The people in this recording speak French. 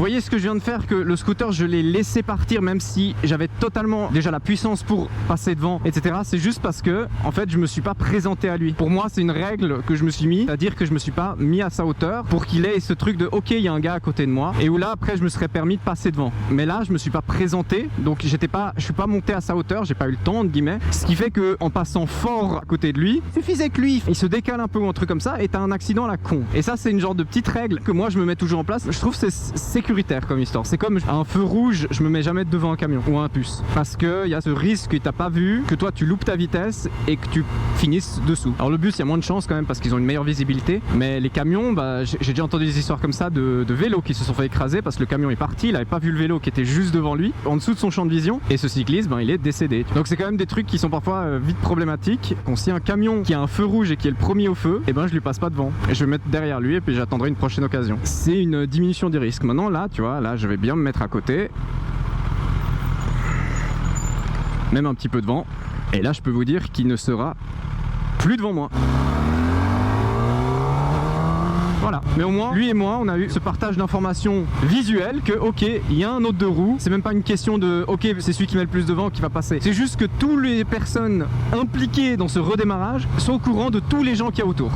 voyez ce que je viens de faire, que le scooter je l'ai laissé partir même si j'avais totalement déjà la puissance pour passer devant, etc. C'est juste parce que en fait je me suis pas présenté à lui. Pour moi c'est une règle que je me suis mis, c'est-à-dire que je me suis pas mis à sa hauteur pour qu'il ait ce truc de ok il y a un gars à côté de moi, et où là après je me serais permis de passer devant. Mais là je me suis pas présenté, donc je suis pas monté à sa hauteur, j'ai pas eu le temps entre guillemets, ce qui fait que en passant fort à côté de lui, il suffisait que lui il se décale un peu ou un truc comme ça et t'as un accident à la con. Et ça c'est une genre de petite règle que moi je me mets toujours en place. Je trouve que c'est sécuritaire comme histoire. C'est comme à un feu rouge, je me mets jamais devant un camion ou un puce, parce que il y a ce risque que t'as pas vu, que toi tu loupes ta vitesse et que tu finisses dessous. Alors le bus il y a moins de chance quand même parce qu'ils ont une meilleure visibilité, mais les camions, bah, j'ai déjà entendu des histoires comme ça de vélos qui se sont fait écraser parce que le camion est parti, il avait pas vu le vélo qui était juste devant lui, en dessous de son champ de vision, et ce cycliste, ben, il est décédé. Donc c'est quand même des trucs qui sont parfois vite problématiques. Quand si un camion qui a un feu rouge et qui est le premier au feu, et ben je lui passe pas devant et je vais me mettre derrière lui et puis j'attendrai une prochaine occasion. C'est une diminution des risques. Maintenant là, tu vois, là je vais bien me mettre à côté, même un petit peu devant, et là je peux vous dire qu'il ne sera plus devant moi. Voilà, mais au moins, lui et moi, on a eu ce partage d'informations visuelles que, ok, il y a un autre de roue. C'est même pas une question de, ok, c'est celui qui met le plus devant qui va passer. C'est juste que toutes les personnes impliquées dans ce redémarrage sont au courant de tous les gens qu'il y a autour.